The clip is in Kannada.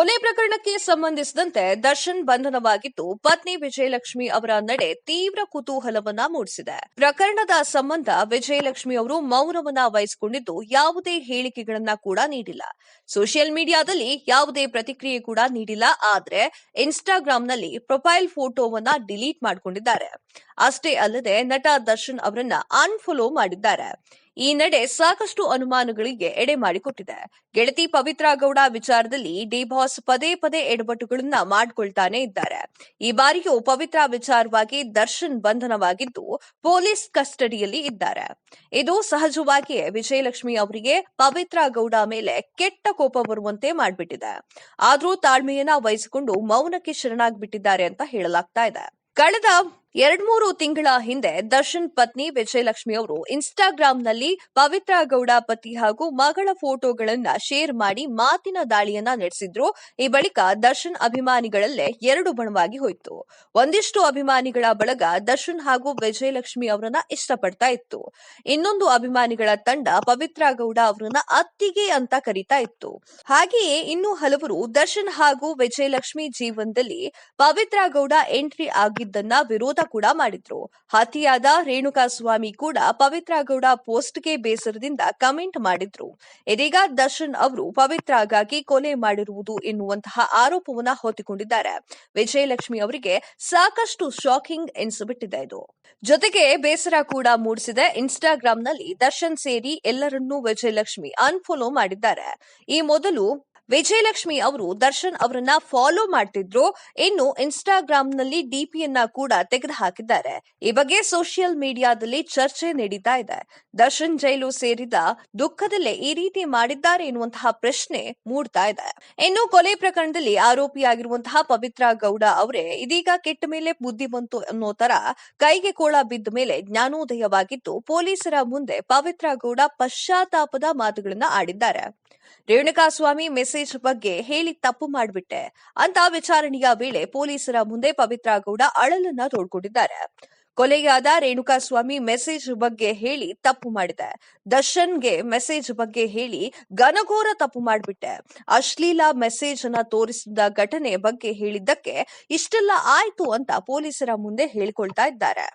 ಕೊಲೆ ಪ್ರಕರಣಕ್ಕೆ ಸಂಬಂಧಿಸಿದಂತೆ ದರ್ಶನ್ ಬಂಧನವಾಗಿದ್ದು, ಪತ್ನಿ ವಿಜಯಲಕ್ಷ್ಮಿ ಅವರ ನಡೆ ತೀವ್ರ ಕುತೂಹಲವನ್ನ ಮೂಡಿಸಿದೆ. ಪ್ರಕರಣದ ಸಂಬಂಧ ವಿಜಯಲಕ್ಷ್ಮಿ ಅವರು ಮೌನವನ್ನ ವಹಿಸಿಕೊಂಡಿದ್ದು, ಯಾವುದೇ ಹೇಳಿಕೆಗಳನ್ನ ಕೂಡ ನೀಡಿಲ್ಲ. ಸೋಷಿಯಲ್ ಮೀಡಿಯಾದಲ್ಲಿ ಯಾವುದೇ ಪ್ರತಿಕ್ರಿಯೆ ಕೂಡ ನೀಡಿಲ್ಲ. ಆದ್ರೆ ಇನ್ಸ್ಟಾಗ್ರಾಂನಲ್ಲಿ ಪ್ರೊಫೈಲ್ ಫೋಟೋವನ್ನ ಡಿಲೀಟ್ ಮಾಡಿಕೊಂಡಿದ್ದಾರೆ. ಅಷ್ಟೇ ಅಲ್ಲದೆ ನಟ ದರ್ಶನ್ ಅವರನ್ನ ಅನ್ಫಾಲೋ ಮಾಡಿದ್ದಾರೆ. ಈ ನಡೆ ಸಾಕಷ್ಟು ಅನುಮಾನಗಳಿಗೆ ಎಡೆ ಮಾಡಿಕೊಟ್ಟಿದೆ. ಗೆಳತಿ ಪವಿತ್ರ ಗೌಡ ವಿಚಾರದಲ್ಲಿ ಡಿಬಾಸ್ ಪದೇ ಪದೇ ಎಡವಟ್ಟುಗಳನ್ನ ಮಾಡಿಕೊಳ್ತಾನೆ ಇದ್ದಾರೆ. ಈ ಬಾರಿಯೂ ಪವಿತ್ರ ವಿಚಾರವಾಗಿ ದರ್ಶನ್ ಬಂಧನವಾಗಿದ್ದು, ಪೊಲೀಸ್ ಕಸ್ಟಡಿಯಲ್ಲಿ ಇದ್ದಾರೆ. ಇದು ಸಹಜವಾಗಿಯೇ ವಿಜಯಲಕ್ಷ್ಮಿ ಅವರಿಗೆ ಪವಿತ್ರ ಗೌಡ ಮೇಲೆ ಕೆಟ್ಟ ಕೋಪ ಬರುವಂತೆ ಮಾಡಿಬಿಟ್ಟಿದೆ. ಆದ್ರೂ ತಾಳ್ಮೆಯನ್ನ ವಹಿಸಿಕೊಂಡು ಮೌನಕ್ಕೆ ಶರಣಾಗ್ಬಿಟ್ಟಿದ್ದಾರೆ ಅಂತ ಹೇಳಲಾಗ್ತಾ ಇದೆ. ಕಳೆದ 2-3 ತಿಂಗಳ ಹಿಂದೆ ದರ್ಶನ್ ಪತ್ನಿ ವಿಜಯಲಕ್ಷ್ಮಿ ಅವರು ಇನ್ಸ್ಟಾಗ್ರಾಂನಲ್ಲಿ ಪವಿತ್ರ ಗೌಡ ಪತಿ ಹಾಗೂ ಮಗಳ ಫೋಟೋಗಳನ್ನ ಶೇರ್ ಮಾಡಿ ಮಾತಿನ ದಾಳಿಯನ್ನ ನಡೆಸಿದ್ರು. ಈ ಬಳಿಕ ದರ್ಶನ್ ಅಭಿಮಾನಿಗಳಲ್ಲೇ ಎರಡು ಬಣವಾಗಿ ಹೋಯಿತು. ಒಂದಿಷ್ಟು ಅಭಿಮಾನಿಗಳ ಬಳಗ ದರ್ಶನ್ ಹಾಗೂ ವಿಜಯಲಕ್ಷ್ಮಿ ಅವರನ್ನ ಇಷ್ಟಪಡ್ತಾ ಇತ್ತು. ಇನ್ನೊಂದು ಅಭಿಮಾನಿಗಳ ತಂಡ ಪವಿತ್ರ ಗೌಡ ಅವರನ್ನ ಅತ್ತಿಗೆ ಅಂತ ಕರೀತಾ ಇತ್ತು. ಹಾಗೆಯೇ ಇನ್ನು ಹಲವರು ದರ್ಶನ್ ಹಾಗೂ ವಿಜಯಲಕ್ಷ್ಮಿ ಜೀವನದಲ್ಲಿ ಪವಿತ್ರ ಗೌಡ ಎಂಟ್ರಿ ಆಗಿದ್ದನ್ನ ವಿರೋಧ ಕೂಡ ಮಾಡಿದ್ರು. ಹತ್ಯೆಯಾದ ರೇಣುಕಾಸ್ವಾಮಿ ಕೂಡ ಪವಿತ್ರ ಗೌಡ ಪೋಸ್ಟ್ಗೆ ಬೇಸರದಿಂದ ಕಮೆಂಟ್ ಮಾಡಿದ್ರು. ಇದೀಗ ದರ್ಶನ್ ಅವರು ಪವಿತ್ರಗಾಗಿ ಕೊಲೆ ಮಾಡಿರುವುದು ಎನ್ನುವಂತಹ ಆರೋಪವನ್ನ ಹೊತ್ತಿಕೊಂಡಿದ್ದಾರೆ. ವಿಜಯಲಕ್ಷ್ಮಿ ಅವರಿಗೆ ಸಾಕಷ್ಟು ಶಾಕಿಂಗ್ ಎನಿಸಿಬಿಟ್ಟಿದೆ ಇದು. ಜೊತೆಗೆ ಬೇಸರ ಕೂಡ ಮೂಡಿಸಿದೆ. ಇನ್ಸ್ಟಾಗ್ರಾಂನಲ್ಲಿ ದರ್ಶನ್ ಸೇರಿ ಎಲ್ಲರನ್ನೂ ವಿಜಯಲಕ್ಷ್ಮಿ ಅನ್ಫಾಲೋ ಮಾಡಿದ್ದಾರೆ. ಈ ಮೊದಲು ವಿಜಯಲಕ್ಷ್ಮಿ ಅವರು ದರ್ಶನ್ ಅವರನ್ನ ಫಾಲೋ ಮಾಡ್ತಿದ್ರು. ಇನ್ನು ಇನ್ಸ್ಟಾಗ್ರಾಂನಲ್ಲಿ ಡಿಪಿಯನ್ನ ಕೂಡ ತೆಗೆದುಹಾಕಿದ್ದಾರೆ. ಈ ಬಗ್ಗೆ ಸೋಷಿಯಲ್ ಮೀಡಿಯಾದಲ್ಲಿ ಚರ್ಚೆ ನಡೀತಾ ಇದೆ. ದರ್ಶನ್ ಜೈಲು ಸೇರಿದ ದುಃಖದಲ್ಲೇ ಈ ರೀತಿ ಮಾಡಿದ್ದಾರೆ ಎನ್ನುವಂತಹ ಪ್ರಶ್ನೆ ಮೂಡ್ತಾ ಇದೆ. ಇನ್ನು ಕೊಲೆ ಪ್ರಕರಣದಲ್ಲಿ ಆರೋಪಿಯಾಗಿರುವಂತಹ ಪವಿತ್ರ ಗೌಡ ಅವರೇ ಇದೀಗ ಕೆಟ್ಟ ಮೇಲೆ ಬುದ್ಧಿ ಬಂತು ಅನ್ನೋ ತರ ಕೈಗೆ ಕೋಳ ಬಿದ್ದ ಮೇಲೆ ಜ್ಞಾನೋದಯವಾಗಿದ್ದು, ಪೊಲೀಸರ ಮುಂದೆ ಪವಿತ್ರ ಗೌಡ ಪಶ್ಚಾತ್ತಾಪದ ಮಾತುಗಳನ್ನ ಆಡಿದ್ದಾರೆ. ರೇಣುಕಾಸ್ವಾಮಿ ಮೆಸೇಜ್ ಬಗ್ಗೆ ಹೇಳಿ ತಪ್ಪು ಮಾಡಿಬಿಟ್ಟೆ ಅಂತ ವಿಚಾರಣೆಯ ವೇಳೆ ಪೊಲೀಸರ ಮುಂದೆ ಪವಿತ್ರ ಗೌಡ ಅಳಲನ್ನ ತೋಡ್ಕೊಂಡಿದ್ದಾರೆ. ಕೊಲೆಯಾದ ರೇಣುಕಾಸ್ವಾಮಿ ಮೆಸೇಜ್ ಬಗ್ಗೆ ಹೇಳಿ ತಪ್ಪು ಮಾಡಿದೆ. ದರ್ಶನ್ಗೆ ಮೆಸೇಜ್ ಬಗ್ಗೆ ಹೇಳಿ ಘನಘೋರ ತಪ್ಪು ಮಾಡಿಬಿಟ್ಟೆ. ಅಶ್ಲೀಲ ಮೆಸೇಜ್ ಅನ್ನ ತೋರಿಸಿದ ಘಟನೆ ಬಗ್ಗೆ ಹೇಳಿದ್ದಕ್ಕೆ ಇಷ್ಟೆಲ್ಲ ಆಯ್ತು ಅಂತ ಪೊಲೀಸರ ಮುಂದೆ ಹೇಳಿಕೊಳ್ತಾ ಇದ್ದಾರೆ.